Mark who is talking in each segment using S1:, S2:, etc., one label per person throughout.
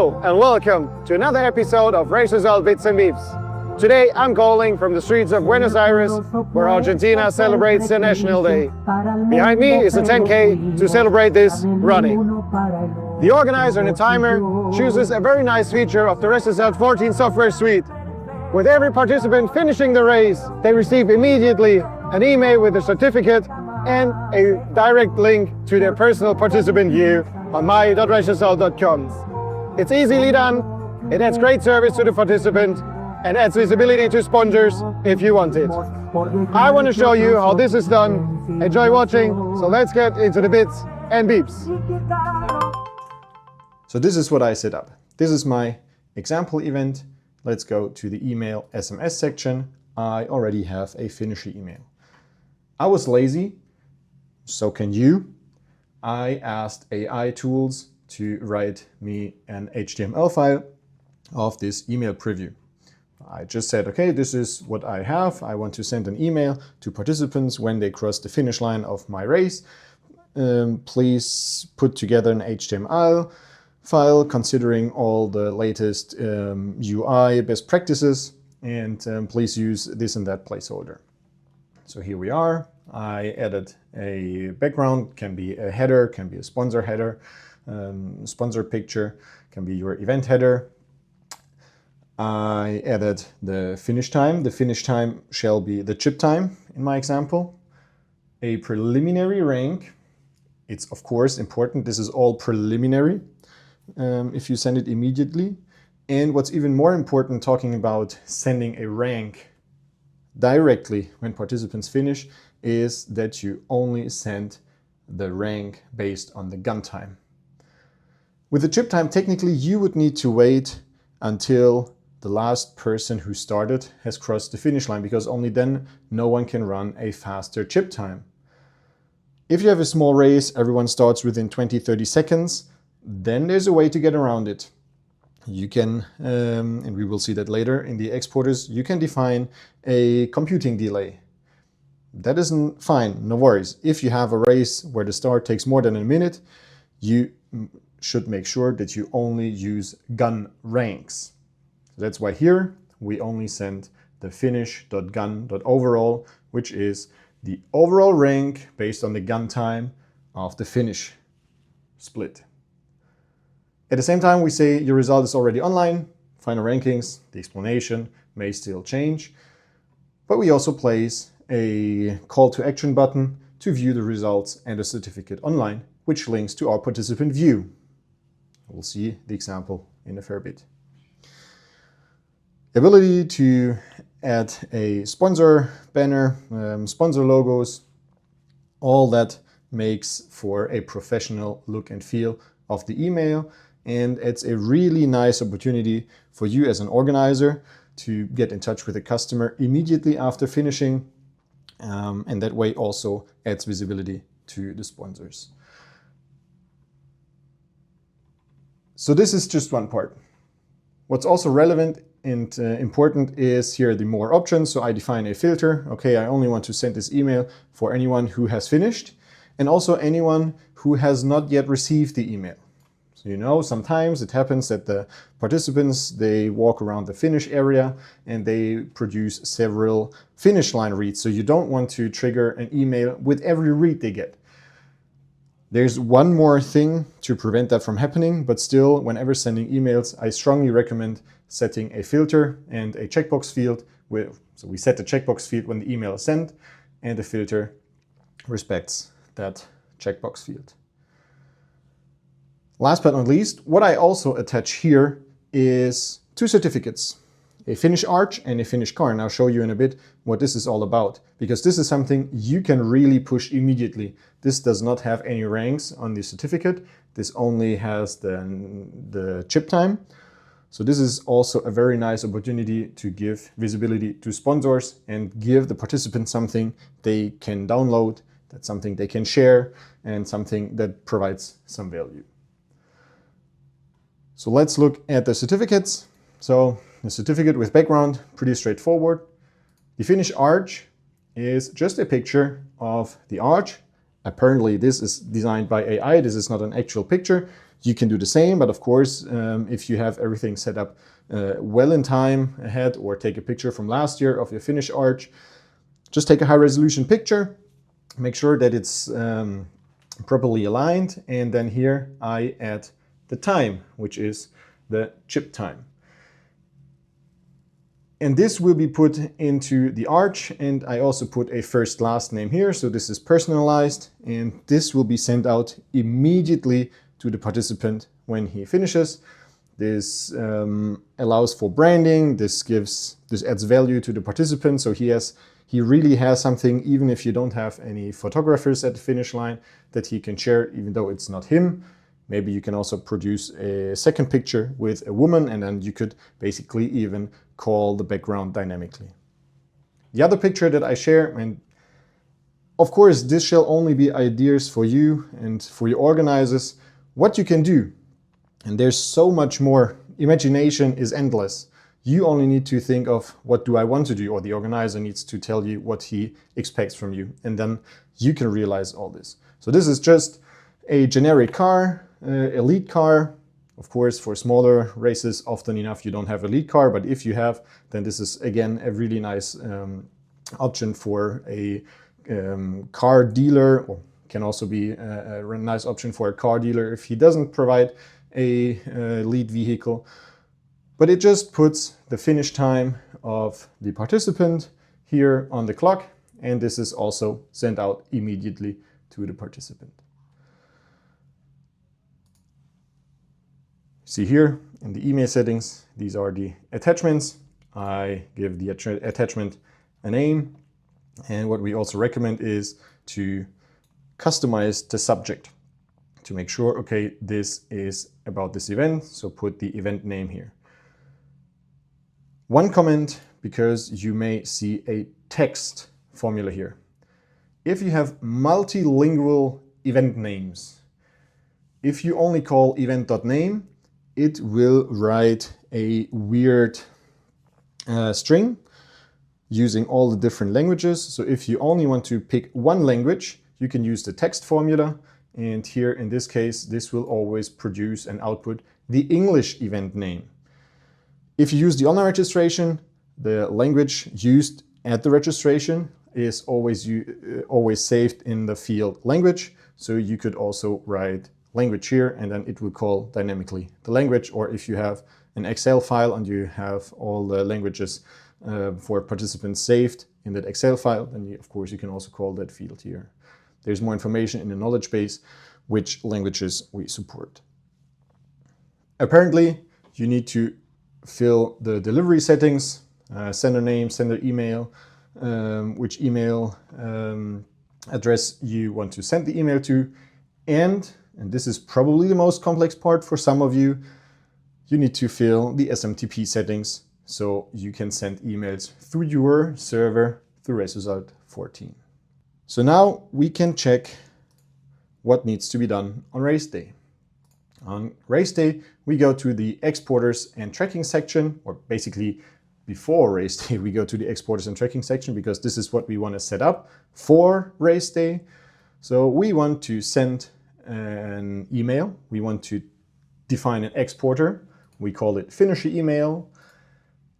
S1: Hello and welcome to another episode of Race Result Bits and Beeps. Today I'm calling from the streets of Buenos Aires, where Argentina celebrates their National Day. Behind me is a 10K to celebrate this running. The organizer and the timer chooses a very nice feature of the Race Result 14 software suite. With every participant finishing the race, they receive immediately an email with a certificate and a direct link to their personal participant view on my.raceresult.com. It's easily done, it adds great service to the participant, and adds visibility to sponsors if you want it. I want to show you how this is done. Enjoy watching, so let's get into the bits and beeps.
S2: So this is what I set up. This is my example event. Let's go to the email SMS section. I already have a finisher email. I was lazy, so can you. I asked AI tools to write me an HTML file of this email preview. I just said, okay, this is what I have. I want to send an email to participants when they cross the finish line of my race. Please put together an HTML file considering all the latest UI best practices, and please use this and that placeholder. So here we are. I added a background, can be a header, can be a sponsor header, sponsor picture, can be your event header. I added the finish time. The finish time shall be the chip time in my example. A preliminary rank. It's of course important. This is all preliminary if you send it immediately. And what's even more important, talking about sending a rank directly when participants finish, is that you only send the rank based on the gun time. With the chip time, technically you would need to wait until the last person who started has crossed the finish line, because only then no one can run a faster chip time. If you have a small race, everyone starts within 20-30 seconds, then there's a way to get around it. You can, and we will see that later in the exporters, you can define a computing delay. That isn't fine, no worries. If you have a race where the start takes more than a minute, you should make sure that you only use gun ranks. That's why here we only send the finish.gun.overall, which is the overall rank based on the gun time of the finish split. At the same time, we say your result is already online, final rankings, the explanation may still change, but we also place a call to action button to view the results and a certificate online, which links to our participant view. We'll see the example in a fair bit. Ability to add a sponsor banner, sponsor logos, all that makes for a professional look and feel of the email. And it's a really nice opportunity for you as an organizer to get in touch with the customer immediately after finishing. And that way also adds visibility to the sponsors. So this is just one part. What's also relevant and important is here the more options. So I define a filter. Okay, I only want to send this email for anyone who has finished and also anyone who has not yet received the email. So you know, sometimes it happens that the participants, they walk around the finish area and they produce several finish line reads. So you don't want to trigger an email with every read they get. There's one more thing to prevent that from happening, but still, whenever sending emails, I strongly recommend setting a filter and a checkbox field. So we set the checkbox field when the email is sent, and the filter respects that checkbox field. Last but not least, what I also attach here is two certificates, a finish arch and a finish car. And I'll show you in a bit what this is all about, because this is something you can really push immediately. This does not have any ranks on the certificate. This only has the chip time. So this is also a very nice opportunity to give visibility to sponsors and give the participants something they can download, that's something they can share, and something that provides some value. So let's look at the certificates. So the certificate with background, pretty straightforward. The finish arch is just a picture of the arch Apparently this is designed by AI, this is not an actual picture. You can do the same, but of course, if you have everything set up well in time ahead, or take a picture from last year of your finished arch, just take a high resolution picture, make sure that it's properly aligned, and then here I add the time, which is the chip time. And this will be put into the arch, and I also put a first last name here, so this is personalized, and this will be sent out immediately to the participant when he finishes. This allows for branding, this adds value to the participant, so he really has something, even if you don't have any photographers at the finish line, that he can share, even though it's not him. Maybe you can also produce a second picture with a woman, and then you could basically even call the background dynamically. The other picture that I share, and of course this shall only be ideas for you and for your organizers, what you can do. And there's so much more. Imagination is endless. You only need to think of what do I want to do, or the organizer needs to tell you what he expects from you, and then you can realize all this. So this is just a generic car, elite car. Of course, for smaller races, often enough you don't have a lead car, but if you have, then this is again a really nice option for a car dealer, or can also be a nice option for a car dealer if he doesn't provide a lead vehicle. But it just puts the finish time of the participant here on the clock, and this is also sent out immediately to the participant. See here in the email settings, these are the attachments. I give the attachment a name, and what we also recommend is to customize the subject to make sure, okay, this is about this event, so put the event name here. One comment, because you may see a text formula here. If you have multilingual event names, if you only call event.name, it will write a weird string using all the different languages. So if you only want to pick one language, you can use the text formula. And here in this case, this will always produce and output the English event name. If you use the online registration, the language used at the registration is always saved in the field language. So you could also write language here, and then it will call dynamically the language. Or if you have an Excel file and you have all the languages for participants saved in that Excel file, then of course you can also call that field here. There's more information in the knowledge base which languages we support. Apparently, you need to fill the delivery settings, sender name, sender email, which email address you want to send the email to, and this is probably the most complex part for some of you, you need to fill the SMTP settings so you can send emails through your server through RaceResult 14. So now we can check what needs to be done on race day. On race day, we go to the exporters and tracking section, or basically before race day, we go to the exporters and tracking section because this is what we want to set up for race day. So we want to send an email. We want to define an exporter. We call it finisher email,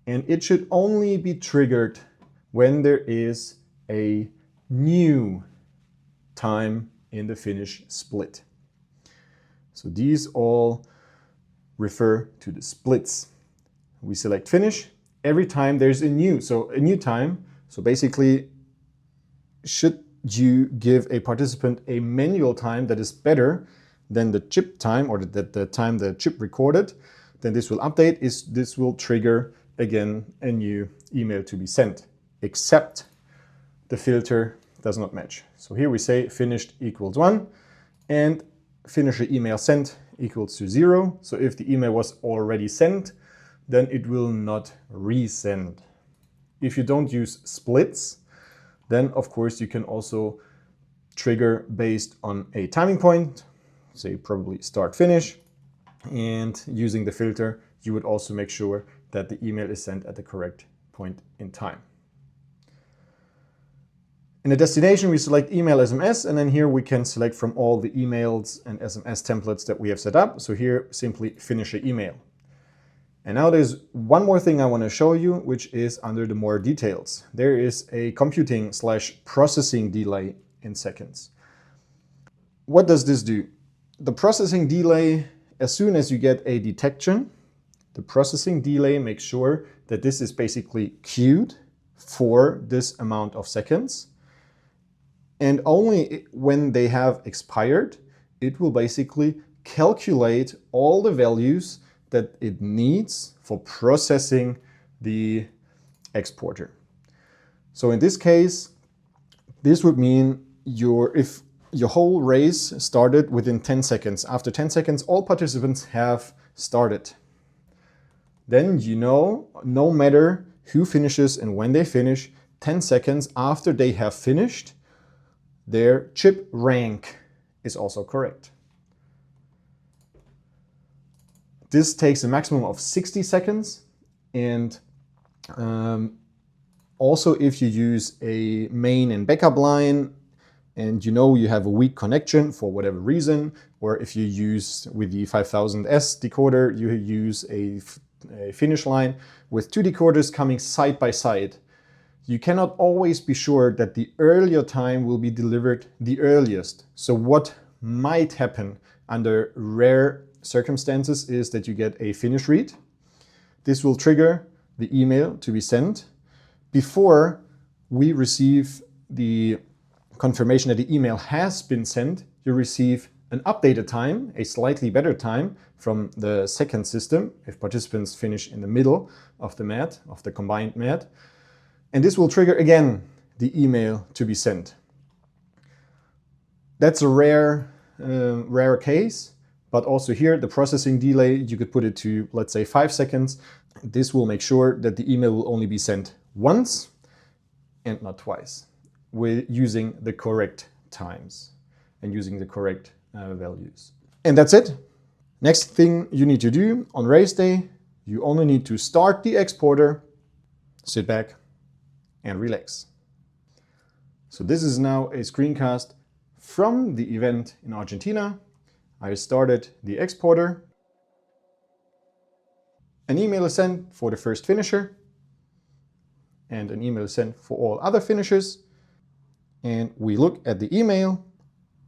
S2: and it should only be triggered when there is a new time in the finish split. So these all refer to the splits. We select finish every time there's a new time. So basically, should you give a participant a manual time that is better than the chip time, or the time the chip recorded, then this will update. This will trigger again a new email to be sent, except the filter does not match. So here we say finished equals 1 and finisher email sent equals to 0. So if the email was already sent, then it will not resend. If you don't use splits, then of course you can also trigger based on a timing point, say probably start finish, and using the filter you would also make sure that the email is sent at the correct point in time. In the destination, we select email SMS, and then here we can select from all the emails and SMS templates that we have set up. So here, simply finish an email. And now there's one more thing I want to show you, which is under the more details. There is a computing/processing delay in seconds. What does this do? The processing delay, as soon as you get a detection, the processing delay makes sure that this is basically queued for this amount of seconds. And only when they have expired, it will basically calculate all the values that it needs for processing the exporter. So in this case, this would mean if your whole race started within 10 seconds. After 10 seconds, all participants have started. Then you know, no matter who finishes and when they finish, 10 seconds after they have finished, their chip rank is also correct. This takes a maximum of 60 seconds, and also if you use a main and backup line and you know you have a weak connection for whatever reason, or if you use with the 5000S decoder, you use a finish line with two decoders coming side by side, you cannot always be sure that the earlier time will be delivered the earliest. So what might happen under rare circumstances is that you get a finish read. This will trigger the email to be sent. Before we receive the confirmation that the email has been sent, you receive an updated time, a slightly better time from the second system, if participants finish in the middle of the mat, of the combined mat. And this will trigger again the email to be sent. That's a rare case, but also here the processing delay, you could put it to, let's say, 5 seconds. This will make sure that the email will only be sent once and not twice, with using the correct times and using the correct values. And that's it. Next thing you need to do on race day, you only need to start the exporter, sit back, and relax. So this is now a screencast from the event in Argentina. I started the exporter. An email is sent for the first finisher, and an email is sent for all other finishers. And we look at the email.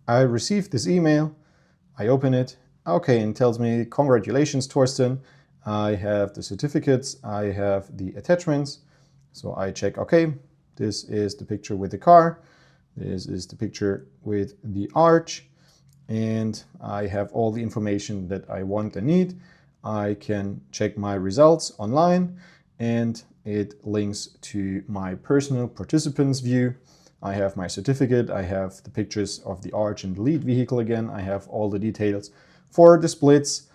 S2: I received this email. I open it. Okay, and it tells me, congratulations, Torsten. I have the certificates. I have the attachments. So I check, okay, this is the picture with the car. This is the picture with the arch. And I have all the information that I want and need. I can check my results online, and it links to my personal participants view. I have my certificate. I have the pictures of the arch and the lead vehicle again. I have all the details for the splits.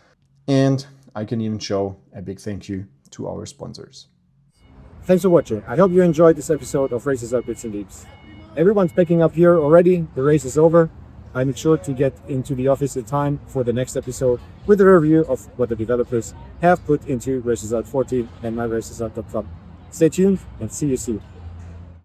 S2: And I can even show a big thank you to our sponsors.
S1: Thanks for watching. I hope you enjoyed this episode of Races Are Bits and Leaps. Everyone's packing up here already. The race is over. I make sure to get into the office in time for the next episode with a review of what the developers have put into RaceResult 14 and myRaceResult.com. Stay tuned and see you soon.